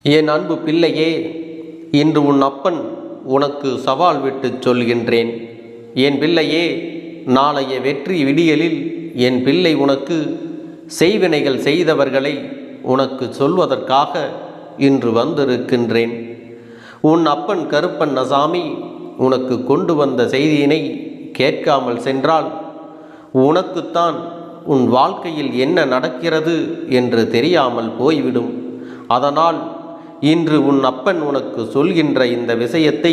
என் அன்பு பிள்ளையே, இன்று உன் அப்பன் உனக்கு சவால் விட்டு சொல்கின்றேன். என் பிள்ளையே, நாளைய வெற்றி விடியலில் என் பிள்ளை உனக்கு செய்வினைகள் செய்தவர்களை உனக்கு சொல்வதற்காக இன்று வந்திருக்கின்றேன். உன் அப்பன் கருப்பண்ணசாமி உனக்கு கொண்டு வந்த செய்தியினை கேட்காமல் சென்றால் உனக்குத்தான் உன் வாழ்க்கையில் என்ன நடக்கிறது என்று தெரியாமல் போய்விடும். அதனால் இன்று உன் அப்பன் உனக்கு சொல்கின்ற இந்த விஷயத்தை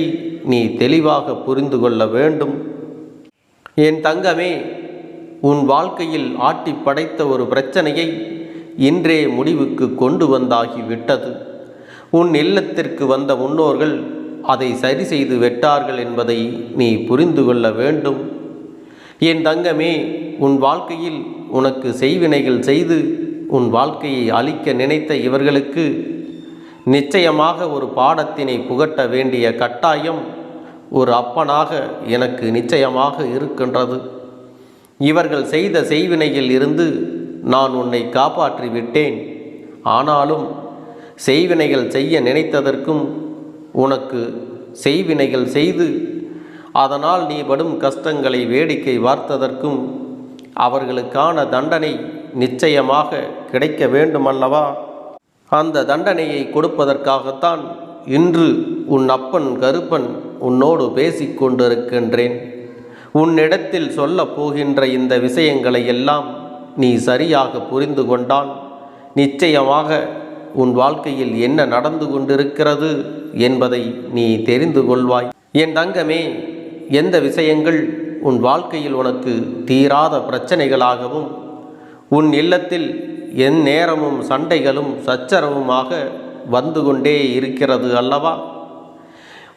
நீ தெளிவாக புரிந்து கொள்ள வேண்டும். என் தங்கமே, உன் வாழ்க்கையில் ஆட்டி படைத்த ஒரு பிரச்சனையை இன்றே முடிவுக்கு கொண்டு வந்தாகிவிட்டது. உன் இல்லத்திற்கு வந்த முன்னோர்கள் அதை சரி செய்து விட்டார்கள் என்பதை நீ புரிந்து கொள்ள வேண்டும். என் தங்கமே, உன் வாழ்க்கையில் உனக்கு செய்வினைகள் செய்து உன் வாழ்க்கையை அழிக்க நினைத்த இவர்களுக்கு நிச்சயமாக ஒரு பாடத்தினை புகட்ட வேண்டிய கட்டாயம் ஒரு அப்பனாக எனக்கு நிச்சயமாக இருக்கின்றது. இவர்கள் செய்த செய்வினையில் இருந்து நான் உன்னை காப்பாற்றி விட்டேன். ஆனாலும் செய்வினைகள் செய்ய நினைத்ததற்கும் உனக்கு செய்வினைகள் செய்து அதனால் நீ படும் கஷ்டங்களை வேடிக்கை பார்த்ததற்கும் அவர்களுக்கான தண்டனை நிச்சயமாக கிடைக்க வேண்டுமல்லவா? அந்த தண்டனையை கொடுப்பதற்காகத்தான் இன்று உன் அப்பன் கருப்பன் உன்னோடு பேசிக்கொண்டிருக்கின்றேன். உன்னிடத்தில் சொல்ல போகின்ற இந்த விஷயங்களை எல்லாம் நீ சரியாக புரிந்து கொண்டால் நிச்சயமாக உன் வாழ்க்கையில் என்ன நடந்து கொண்டிருக்கிறது என்பதை நீ தெரிந்து கொள்வாய். என் தங்கமே, எந்த விஷயங்கள் உன் வாழ்க்கையில் உனக்கு தீராத பிரச்சனைகளாகவும் உன் இல்லத்தில் என் நேரமும் சண்டைகளும் சச்சரவுமாக வந்து கொண்டே இருக்கிறது அல்லவா?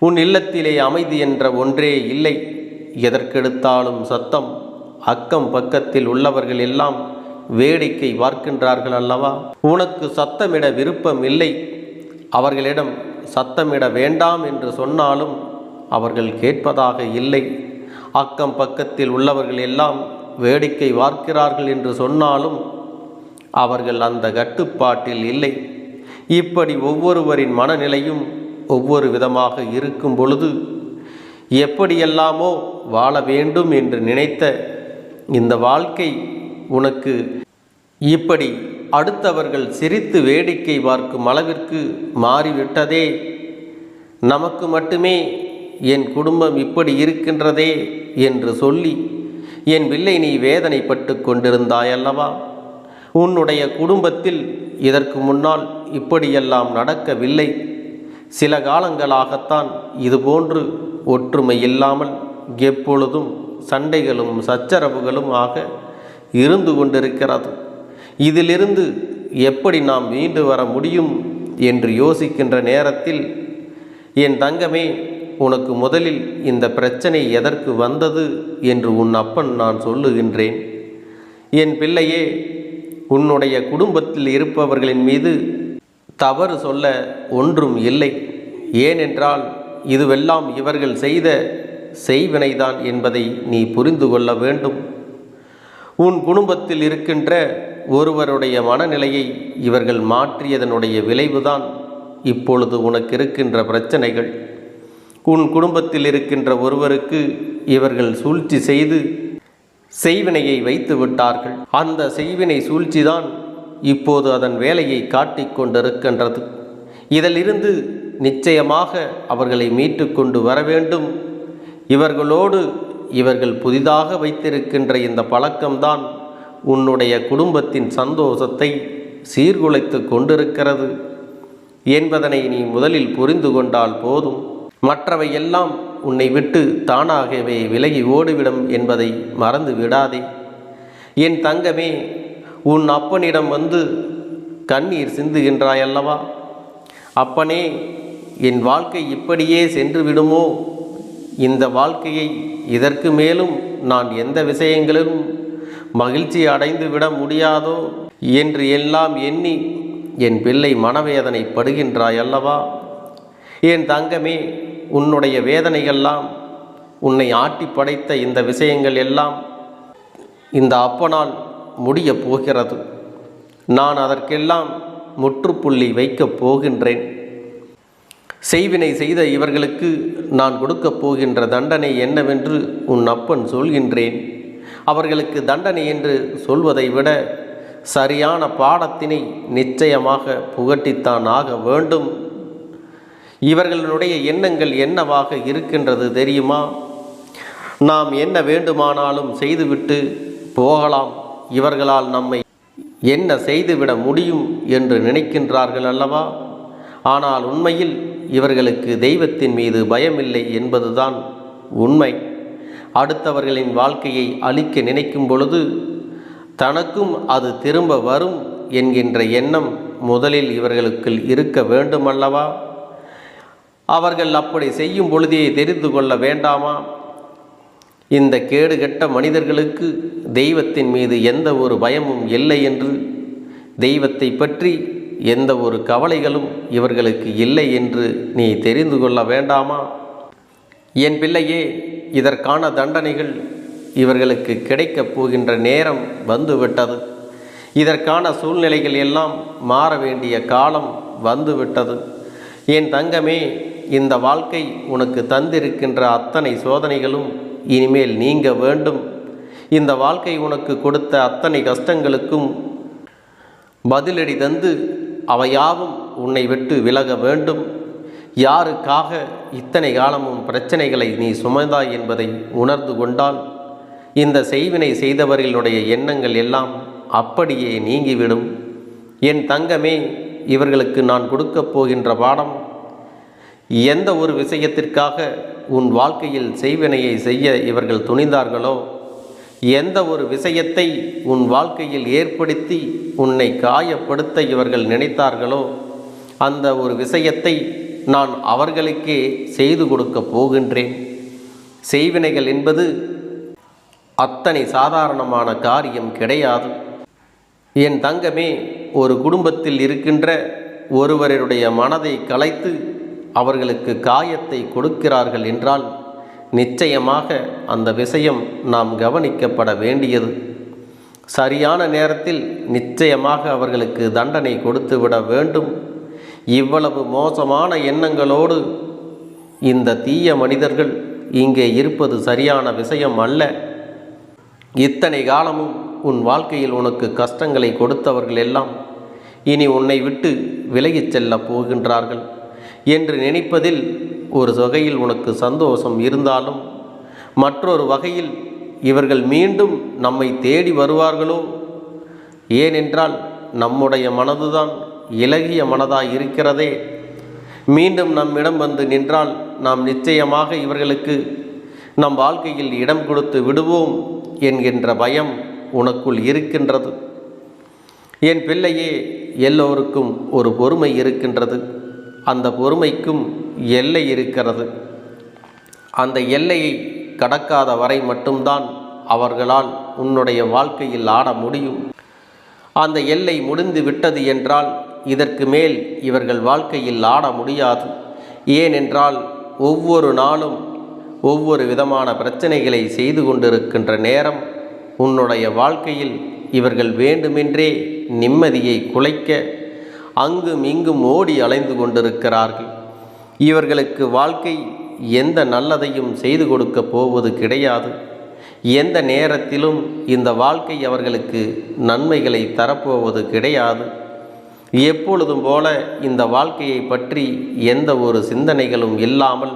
உன் இல்லத்திலே அமைதி என்ற ஒன்றே இல்லை. எதற்கெடுத்தாலும் சத்தம். அக்கம் பக்கத்தில் உள்ளவர்கள் எல்லாம் வேடிக்கை பார்க்கின்றார்கள் அல்லவா? உனக்கு சத்தமிட விருப்பம் இல்லை. அவர்களிடம் சத்தமிட வேண்டாம் என்று சொன்னாலும் அவர்கள் கேட்பதாக இல்லை. அக்கம் பக்கத்தில் உள்ளவர்கள் எல்லாம் வேடிக்கை பார்க்கிறார்கள் என்று சொன்னாலும் அவர்கள் அந்த கட்டுப்பாட்டில் இல்லை. இப்படி ஒவ்வொருவரின் மனநிலையும் ஒவ்வொரு விதமாக இருக்கும் பொழுது எப்படியெல்லாமோ வாழ வேண்டும் என்று நினைத்த இந்த வாழ்க்கை உனக்கு இப்படி அடுத்தவர்கள் சிரித்து வேடிக்கை பார்க்கும் அளவிற்கு மாறிவிட்டதே. நமக்கு மட்டுமே என் குடும்பம் இப்படி இருக்கின்றதே என்று சொல்லி என் பிள்ளை நீ வேதனைப்பட்டு கொண்டிருந்தாயல்லவா? உன்னுடைய குடும்பத்தில் இதற்கு முன்னால் இப்படியெல்லாம் நடக்கவில்லை. சில காலங்களாகத்தான் இதுபோன்று ஒற்றுமை இல்லாமல் எப்பொழுதும் சண்டைகளும் சச்சரவுகளும் ஆக இருந்து கொண்டிருக்கிறது. இதிலிருந்து எப்படி நாம் மீண்டு வர முடியும் என்று யோசிக்கின்ற நேரத்தில் என் தங்கமே, உனக்கு முதலில் இந்த பிரச்சனை எதற்கு வந்தது என்று உன் அப்பன் நான் சொல்லுகின்றேன். என் பிள்ளையே, உன்னுடைய குடும்பத்தில் இருப்பவர்களின் மீது தவறு சொல்ல ஒன்றும் இல்லை. ஏனென்றால் இதுவெல்லாம் இவர்கள் செய்த செய்வினைதான் என்பதை நீ புரிந்து கொள்ள வேண்டும். உன் குடும்பத்தில் இருக்கின்ற ஒருவருடைய மனநிலையை இவர்கள் மாற்றியதனுடைய விளைவுதான் இப்பொழுது உனக்கு இருக்கின்ற பிரச்சனைகள். உன் குடும்பத்தில் இருக்கின்ற ஒருவருக்கு இவர்கள் சூழ்ச்சி செய்து செய்வினையை வைத்து விட்டார்கள். அந்த செய்வினை சூழ்ச்சிதான் இப்போது அதன் வேலையை காட்டிக் கொண்டிருக்கின்றது. இதிலிருந்து நிச்சயமாக அவர்களை மீட்டு கொண்டு வர வேண்டும். இவர்களோடு இவர்கள் புதிதாக வைத்திருக்கின்ற இந்த பழக்கம்தான் உன்னுடைய குடும்பத்தின் சந்தோஷத்தை சீர்குலைத்து கொண்டிருக்கிறது என்பதனை நீ முதலில் புரிந்து கொண்டால் போதும். மற்றவை எல்லாம் உன்னை விட்டு தானாகவே விலகி ஓடிவிடும் என்பதை மறந்து விடாதே. என் தங்கமே, உன் அப்பனிடம் வந்து கண்ணீர் சிந்துகின்றாயல்லவா? அப்பனே, என் வாழ்க்கை இப்படியே சென்று விடுமோ? இந்த வாழ்க்கையை இதற்கு மேலும் நான் எந்த விஷயங்களிலும் மகிழ்ச்சி அடைந்து விட முடியாதோ என்று எல்லாம் எண்ணி என் பிள்ளை மனவேதனை படுகின்றாயல்லவா? என் தங்கமே, உன்னுடைய வேதனைகள்லாம், உன்னை ஆட்டி படைத்த இந்த விஷயங்கள் எல்லாம் இந்த அப்பனால் முடியப் போகிறது. நான் அதற்கெல்லாம் முற்றுப்புள்ளி வைக்கப் போகின்றேன். செய்வினை செய்த இவர்களுக்கு நான் கொடுக்கப் போகின்ற தண்டனை என்னவென்று உன் அப்பன் சொல்கின்றேன். அவர்களுக்கு தண்டனை என்று சொல்வதை விட சரியான பாடத்தினை நிச்சயமாக புகட்டித்தான் ஆக வேண்டும். இவர்களுடைய எண்ணங்கள் என்னவாக இருக்கின்றது தெரியுமா? நாம் என்ன வேண்டுமானாலும் செய்துவிட்டு போகலாம், இவர்களால் நம்மை என்ன செய்துவிட முடியும் என்று நினைக்கின்றார்கள் அல்லவா? ஆனால் உண்மையில் இவர்களுக்கு தெய்வத்தின் மீது பயமில்லை என்பதுதான் உண்மை. அடுத்தவர்களின் வாழ்க்கையை அழிக்க நினைக்கும் பொழுது தனக்கும் அது திரும்ப வரும் என்கின்ற எண்ணம் முதலில் இவர்களுக்கு இருக்க வேண்டுமல்லவா? அவர்கள் அப்படி செய்யும் பொழுதே தெரிந்து கொள்ள வேண்டாமா? இந்த கேடுகெட்ட மனிதர்களுக்கு தெய்வத்தின் மீது எந்த ஒரு பயமும் இல்லை என்று, தெய்வத்தை பற்றி எந்த ஒரு கவலைகளும் இவர்களுக்கு இல்லை என்று நீ தெரிந்து கொள்ள வேண்டாமா? என் பிள்ளையே, இதற்கான தண்டனைகள் இவர்களுக்கு கிடைக்கப் போகின்ற நேரம் வந்துவிட்டது. இதற்கான சூழ்நிலைகள் எல்லாம் மாற வேண்டிய காலம் வந்துவிட்டது. என் தங்கமே, இந்த வாழ்க்கை உனக்கு தந்திருக்கின்ற அத்தனை சோதனைகளும் இனிமேல் நீங்க வேண்டும். இந்த வாழ்க்கை உனக்கு கொடுத்த அத்தனை கஷ்டங்களுக்கும் பதிலடி தந்து அவையாவும் உன்னை விட்டு விலக வேண்டும். யாருக்காக இத்தனை காலமும் பிரச்சனைகளை நீ சுமந்தாய் என்பதை உணர்ந்து கொண்டால் இந்த செய்வினை செய்தவர்களுடைய எண்ணங்கள் எல்லாம் அப்படியே நீங்கிவிடும். என் தங்கமே, இவர்களுக்கு நான் கொடுக்கப் போகின்ற பாடம், எந்த ஒரு விஷயத்திற்காக உன் வாழ்க்கையில் செய்வினையை செய்ய இவர்கள் துணிந்தார்களோ, எந்த ஒரு விஷயத்தை உன் வாழ்க்கையில் ஏற்படுத்தி உன்னை காயப்படுத்த இவர்கள் நினைத்தார்களோ, அந்த ஒரு விஷயத்தை நான் அவர்களுக்கே செய்து கொடுக்க போகின்றேன். செய்வினைகள் என்பது அத்தனை சாதாரணமான காரியம் கிடையாது. என் தங்கமே, ஒரு குடும்பத்தில் இருக்கின்ற ஒருவருடைய மனதை கலைத்து அவர்களுக்கு காயத்தை கொடுக்கிறார்கள் என்றால் நிச்சயமாக அந்த விஷயம் நாம் கவனிக்கப்பட வேண்டியது. சரியான நேரத்தில் நிச்சயமாக அவர்களுக்கு தண்டனை கொடுத்துவிட வேண்டும். இவ்வளவு மோசமான எண்ணங்களோடு இந்த தீய மனிதர்கள் இங்கே இருப்பது சரியான விஷயம் அல்ல. இத்தனை காலமும் உன் வாழ்க்கையில் உனக்கு கஷ்டங்களை கொடுத்தவர்கள் எல்லாம் இனி உன்னை விட்டு விலகிச் செல்லப் போகின்றார்கள் என்று நினைப்பதில் ஒரு வகையில் உனக்கு சந்தோஷம் இருந்தாலும், மற்றொரு வகையில் இவர்கள் மீண்டும் நம்மை தேடி வருவார்களோ? ஏனென்றால் நம்முடைய மனதுதான் இலகிய மனதாய் இருக்கிறதே. மீண்டும் நம்மிடம் வந்து நின்றால் நாம் நிச்சயமாக இவர்களுக்கு நம் வாழ்க்கையில் இடம் கொடுத்து விடுவோம் என்கின்ற பயம் உனக்குள் இருக்கின்றது. என் பிள்ளையே, எல்லோருக்கும் ஒரு பொறுமை இருக்கின்றது. அந்த பொறுமைக்கும் எல்லை இருக்கிறது. அந்த எல்லையை கடக்காத வரை மட்டும்தான் அவர்களால் உன்னுடைய வாழ்க்கையில் ஆட முடியும். அந்த எல்லை முடிந்து விட்டது என்றால் இதற்கு மேல் இவர்கள் வாழ்க்கையில் ஆட முடியாது. ஏனென்றால் ஒவ்வொரு நாளும் ஒவ்வொரு விதமான பிரச்சனைகளை செய்து கொண்டிருக்கின்ற நேரம் உன்னுடைய வாழ்க்கையில் இவர்கள் வேண்டுமென்றே நிம்மதியை குலைக்க அங்கும் இங்கும் ஓடி அலைந்து கொண்டிருக்கிறார்கள். இவர்களுக்கு வாழ்க்கை எந்த நல்லதையும் செய்து கொடுக்க போவது கிடையாது. எந்த நேரத்திலும் இந்த வாழ்க்கை அவர்களுக்கு நன்மைகளை தரப்போவது கிடையாது. எப்பொழுதும் போல இந்த வாழ்க்கையை பற்றி எந்த ஒரு சிந்தனைகளும் இல்லாமல்,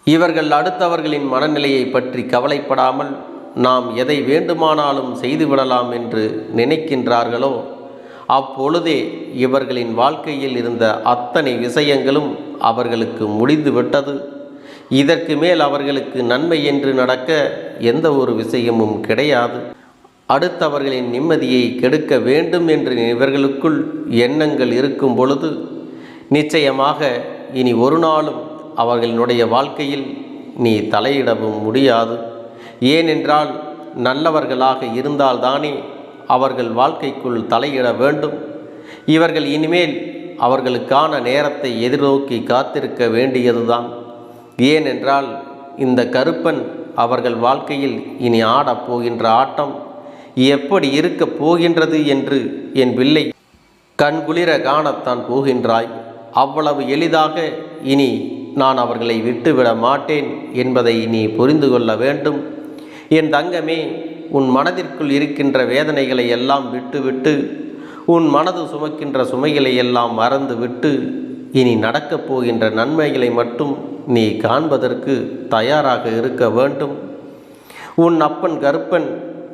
இவர்கள் அடுத்தவர்களின் மனநிலையை பற்றி கவலைப்படாமல் நாம் எதை வேண்டுமானாலும் செய்துவிடலாம் என்று நினைக்கின்றார்களோ, அப்பொழுதே இவர்களின் வாழ்க்கையில் இருந்த அத்தனை விஷயங்களும் அவர்களுக்கு முடிந்துவிட்டது. இதற்கு மேல் அவர்களுக்கு நன்மை என்று நடக்க எந்த ஒரு விஷயமும் கிடையாது. அடுத்தவர்களின் நிம்மதியை கெடுக்க வேண்டும் என்று இவர்களுக்குள் எண்ணங்கள் இருக்கும் பொழுது நிச்சயமாக இனி ஒரு நாளும் அவர்களுடைய வாழ்க்கையில் நீ தலையிடவும் முடியாது. ஏனென்றால் நல்லவர்களாக இருந்தால்தானே அவர்கள் வாழ்க்கைக்குள் தலையிட வேண்டும். இவர்கள் இனிமேல் அவர்களுக்கான நேரத்தை எதிர்நோக்கி காத்திருக்க வேண்டியதுதான். ஏனென்றால் இந்த கருப்பன் அவர்கள் வாழ்க்கையில் இனி ஆடப் போகின்ற ஆட்டம் எப்படி இருக்கப் போகின்றது என்று என் பிள்ளை கண்குளிர காணத்தான் போகின்றாய். அவ்வளவு எளிதாக இனி நான் அவர்களை விட்டுவிட மாட்டேன் என்பதை நீ புரிந்து கொள்ள வேண்டும். என் தங்கமே, உன் மனதிற்குள் இருக்கின்ற வேதனைகளை எல்லாம் விட்டுவிட்டு, உன் மனது சுமக்கின்ற சுமைகளை எல்லாம் மறந்துவிட்டு, இனி நடக்கப் போகின்ற நன்மைகளை மட்டும் நீ காண்பதற்கு தயாராக இருக்க வேண்டும். உன் அப்பன் கருப்பன்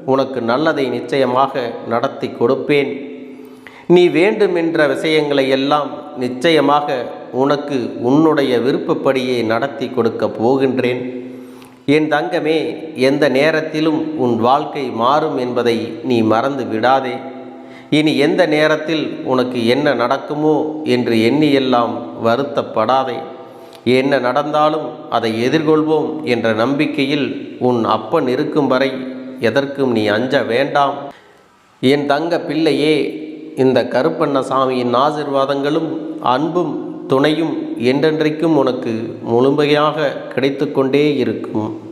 உனக்கு நல்லதை நிச்சயமாக நடத்தி கொடுப்பேன். நீ வேண்டுமென்ற விஷயங்களை எல்லாம் நிச்சயமாக உனக்கு உன்னுடைய விருப்பப்படியே நடத்தி கொடுக்க போகின்றேன். என் தங்கமே, எந்த நேரத்திலும் உன் வாழ்க்கை மாறும் என்பதை நீ மறந்து விடாதே. இனி எந்த நேரத்தில் உனக்கு என்ன நடக்குமோ என்று எண்ணியெல்லாம் வருத்தப்படாதே. என்ன நடந்தாலும் அதை எதிர்கொள்வோம் என்ற நம்பிக்கையில் உன் அப்பன் இருக்கும் வரை எதற்கும் நீ அஞ்ச வேண்டாம். என் தங்க பிள்ளையே, இந்த கருப்பண்ணசாமியின் ஆசீர்வாதங்களும் அன்பும் துணையும் என்றென்றைக்கும் உனக்கு முழுமையாக கிடைத்து கொண்டே இருக்கும்.